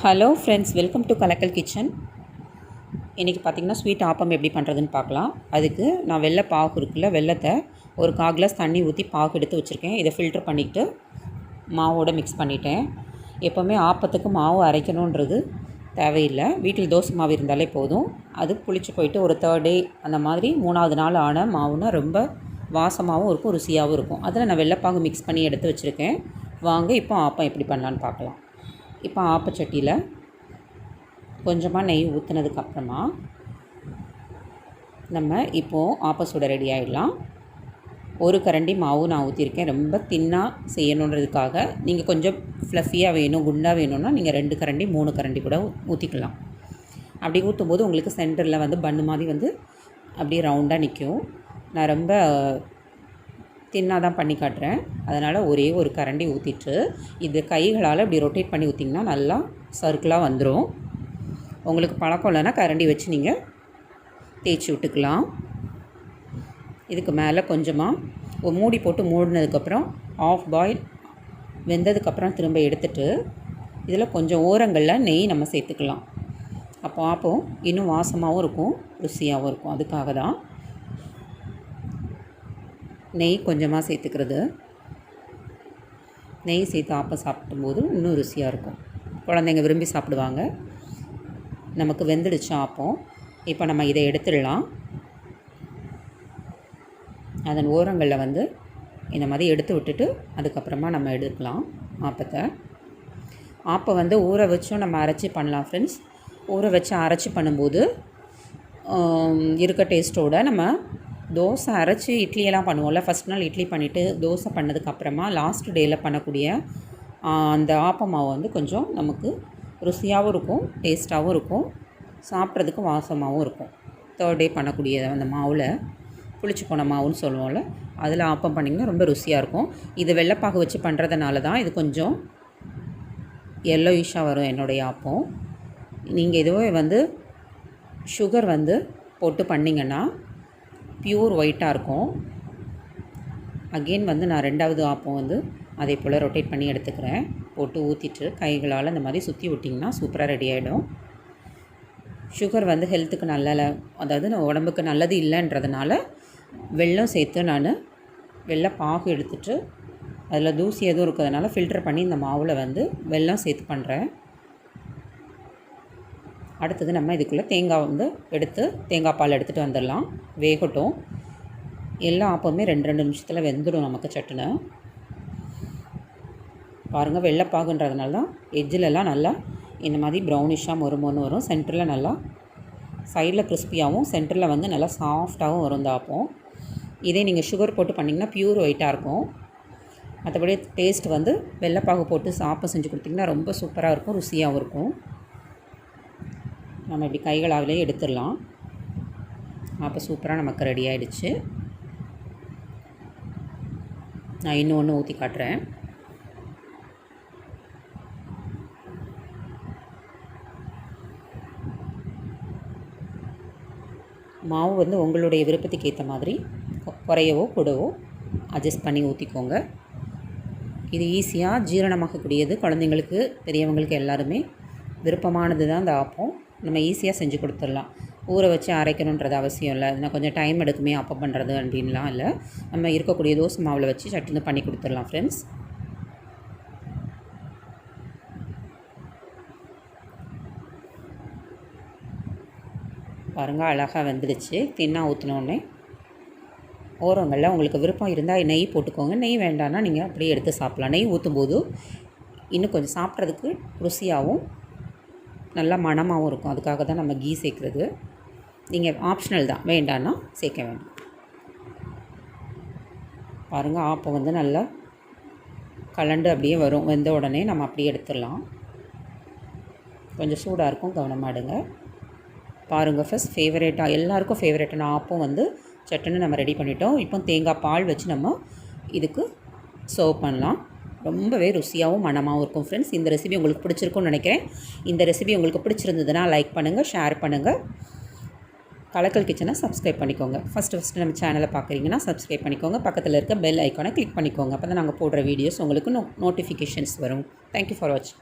Hello friends, welcome to Kalakkal kitchen. இன்றைக்கி பார்த்திங்கன்னா sweet appam எப்படி பண்ணுறதுன்னு பார்க்கலாம். அதுக்கு நான் வெள்ளை பாகு இருக்குல்ல, வெள்ளத்தை ஒரு 1/4 கிளாஸ் தண்ணி ஊற்றி பாகு எடுத்து வச்சுருக்கேன். இதை ஃபில்ட்ரு பண்ணிவிட்டு மாவோடு மிக்ஸ் பண்ணிட்டேன். எப்போவுமே ஆப்பத்துக்கு மாவு அரைக்கணுன்றது தேவையில்லை. வீட்டில் தோசை மாவு இருந்தாலே போதும். அது புளிச்சு போயிட்டு ஒரு 3rd டே அந்த மாதிரி 3வது நாள் ஆன மாவுனா ரொம்ப வாசமாகவும் இருக்கும், ருசியாகவும் இருக்கும். அதில் நான் வெள்ளைப்பாகு மிக்ஸ் பண்ணி எடுத்து வச்சுருக்கேன். வாங்க இப்போ ஆப்பம் எப்படி பண்ணலான்னு பார்க்கலாம். இப்போ ஆப்பச்சட்டியில் கொஞ்சமாக நெய் ஊற்றுனதுக்கப்புறமா நம்ம இப்போது ஆப்பம் சுட ரெடி ஆகிடலாம். ஒரு கரண்டி மாவு நான் ஊற்றிருக்கேன். ரொம்ப தின்னாக செய்யணுன்றதுக்காக நீங்கள் கொஞ்சம் ஃப்ளஃபியாக வேணும், குண்டாக வேணும்னா நீங்கள் 2 கரண்டி 3 கரண்டி கூட ஊற்றிக்கலாம். அப்படி ஊற்றும்போது உங்களுக்கு சென்டரில் வந்து பன்னு மாதிரி வந்து அப்படியே ரவுண்டாக நிற்கும். நான் ரொம்ப தின்னாக தான் பண்ணி காட்டுறேன். அதனால் ஒரே ஒரு கரண்டி ஊற்றிட்டு இது கைகளால் இப்படி ரொட்டேட் பண்ணி ஊற்றிங்கன்னா நல்லா சர்க்கிளாக வந்துடும். உங்களுக்கு பழக்கம் இல்லைன்னா கரண்டி வச்சு நீங்கள் தேய்ச்சி விட்டுக்கலாம். இதுக்கு மேலே கொஞ்சமாக மூடி போட்டு மூடினதுக்கப்புறம் ஆஃப் பாயில் வெந்ததுக்கப்புறம் திரும்ப எடுத்துகிட்டு இதில் கொஞ்சம் ஓரங்களில் நெய் நம்ம சேர்த்துக்கலாம். அப்போ ஆப்பம் இன்னும் வாசமாகவும் இருக்கும், ருசியாகவும் இருக்கும். அதுக்காக தான் நெய் கொஞ்சமாக சேர்த்துக்கிறது. நெய் சேர்த்து ஆப்பம் சாப்பிடும்போது இன்னும் ருசியாக இருக்கும். குழந்தைங்க விரும்பி சாப்பிடுவாங்க. நமக்கு வெந்துடுச்சு ஆப்பம். இப்போ நம்ம இதை எடுத்துடலாம். அதன் ஓரங்களில் வந்து இந்த மாதிரி எடுத்து விட்டுட்டு அதுக்கப்புறமா நம்ம எடுக்கலாம் ஆப்பத்தை. ஆப்பம் வந்து ஊற வச்சும் நம்ம அரைச்சி பண்ணலாம் ஃப்ரெண்ட்ஸ். ஊற வச்சு அரைச்சி பண்ணும்போது இருக்க டேஸ்ட்டோடு நம்ம தோசை அரைச்சி இட்லியெல்லாம் பண்ணுவோம்ல, ஃபஸ்ட் நாள் இட்லி பண்ணிவிட்டு தோசை பண்ணதுக்கப்புறமா லாஸ்ட் டேயில் பண்ணக்கூடிய அந்த ஆப்பம் மாவு வந்து கொஞ்சம் நமக்கு ருசியாகவும் இருக்கும், டேஸ்ட்டாகவும் இருக்கும், சாப்பிட்றதுக்கு வாசமாகவும் இருக்கும். 3rd டே பண்ணக்கூடிய அந்த மாவில் புளிச்சு போன மாவுன்னு சொல்லுவோம்ல, அதில் ஆப்பம் பண்ணிங்கன்னா ரொம்ப ருசியாக இருக்கும். இது வெள்ளைப்பாகு வச்சு பண்ணுறதுனால தான் இது கொஞ்சம் எல்லோயிஷாக வரும் என்னுடைய ஆப்பம். நீங்கள் இதுவே வந்து சுகர் வந்து போட்டு பண்ணிங்கன்னா பியூர் ஒயிட்டாக இருக்கும். அகெயின் வந்து நான் 2வது ஆப்பம் வந்து அதே போல் ரொட்டேட் பண்ணி எடுத்துக்கிறேன். போட்டு ஊற்றிட்டு கைகளால் இந்த மாதிரி சுற்றி விட்டிங்கன்னா சூப்பராக ரெடி ஆகிடும். சுகர் வந்து ஹெல்த்துக்கு அதாவது உடம்புக்கு நல்லது இல்லைன்றதுனால வெல்லம் சேர்த்து நான் வெள்ளை பாகு எடுத்துகிட்டு அதில் தூசி எதுவும் இருக்கிறதுனால ஃபில்டர் பண்ணி இந்த மாவில் வந்து வெல்லம் சேர்த்து பண்ணுறேன். அடுத்தது நம்ம இதுக்குள்ளே தேங்காய் வந்து எடுத்து தேங்காய் பால் எடுத்துகிட்டு வந்துடலாம். வேகட்டும். எல்லா ஆப்பமே 2 நிமிஷத்தில் வெந்துடும் நமக்கு சட்டுன்னு. பாருங்கள், வெள்ளைப்பாகுன்றதுனால தான் எஜ்ஜிலெல்லாம் நல்லா இந்த மாதிரி ப்ரௌனிஷாக மொறுமொன்னு வரும். சென்டரில் நல்லா சைடில் கிறிஸ்பியாகவும் சென்டரில் வந்து நல்லா சாஃப்டாகவும் வரும் இந்த ஆப்பம். இதே நீங்கள் சுகர் போட்டு பண்ணிங்கன்னா பியூர் ஒயிட்டாக இருக்கும். மற்றபடி டேஸ்ட் வந்து வெள்ளைப்பாகு போட்டு ஆப்பம் செஞ்சு கொடுத்திங்கன்னா ரொம்ப சூப்பராக இருக்கும், ருசியாகவும் இருக்கும். நம்ம இப்படி கைகளாகவே எடுத்துடலாம். அப்போ சூப்பராக நமக்கு ரெடி ஆகிடுச்சு. நான் இன்னும் ஒன்று ஊற்றி காட்டுறேன். மாவு வந்து உங்களுடைய விருப்பத்துக்கு ஏற்ற மாதிரி குறையவோ கூடவோ அட்ஜஸ்ட் பண்ணி ஊற்றிக்கோங்க. இது ஈஸியாக ஜீரணமாகக்கூடியது. குழந்தைங்களுக்கு, பெரியவங்களுக்கு எல்லாருமே விருப்பமானது தான் இந்த ஆப்பம். நம்ம ஈஸியாக செஞ்சு கொடுத்துடலாம். ஊற வச்சு அரைக்கணுன்றது அவசியம் இல்லை. நான் கொஞ்சம் டைம் எடுக்குமே ஆப்பம் பண்ணுறது அப்படின்லாம் இல்லை. நம்ம இருக்கக்கூடிய தோசை மாவில் வச்சு சட்டுன்னு பண்ணி கொடுத்துடலாம் ஃப்ரெண்ட்ஸ். பாருங்கள், அழகாக வெந்துடுச்சு. தின்னாக ஊற்றினோடனே ஓரங்களில் உங்களுக்கு விருப்பம் இருந்தால் நெய் போட்டுக்கோங்க. நெய் வேண்டான்னா நீங்கள் அப்படியே எடுத்து சாப்பிட்லாம். நெய் ஊற்றும்போது இன்னும் கொஞ்சம் சாப்பிட்றதுக்கு ருசியாகவும் நல்லா மணமாகவும் இருக்கும். அதுக்காக தான் நம்ம கீ சேர்க்குறது. நீங்கள் ஆப்ஷனல் தான், வேண்டான்னா சேர்க்க வேண்டாம். பாருங்கள், ஆப்பம் வந்து நல்லா கலண்டு அப்படியே வரும். வெந்த உடனே நம்ம அப்படியே எடுத்துடலாம். கொஞ்சம் சூடாக இருக்கும், கவனமாக எடுங்க. பாருங்கள் ஃபஸ்ட் ஃபேவரேட்டாக எல்லாேருக்கும் ஃபேவரேட்டான ஆப்பம் வந்து சட்டுன்னு நம்ம ரெடி பண்ணிட்டோம். இப்போ தேங்காய் பால் வச்சு நம்ம இதுக்கு சர்வ் பண்ணலாம். ரொம்பவே ருசியாகவும் மணமாகவும் இருக்கும் ஃப்ரெண்ட்ஸ். இந்த ரெசிபி உங்களுக்கு பிடிச்சிருக்கும்னு நினைக்கிறேன். இந்த ரெசிபி உங்களுக்கு பிடிச்சிருந்ததுன்னா லைக் பண்ணுங்கள், ஷேர் பண்ணுங்கள். கலக்கல் கிச்சனை சப்ஸ்கிரைப் பண்ணிக்கோங்க. ஃபஸ்ட்டு நம்ம சேனலை பார்க்குறீங்கன்னா சப்ஸ்கிரைப் பண்ணிக்கோங்க. பக்கத்தில் இருக்க பெல் ஐக்கானை கிளிக் பண்ணிக்கோங்க. அப்போ தான் நாங்கள் போடுற வீடியோஸ் உங்களுக்கு நோட்டிஃபிகேஷன்ஸ் வரும். தேங்க்யூ ஃபார் வாட்சிங்.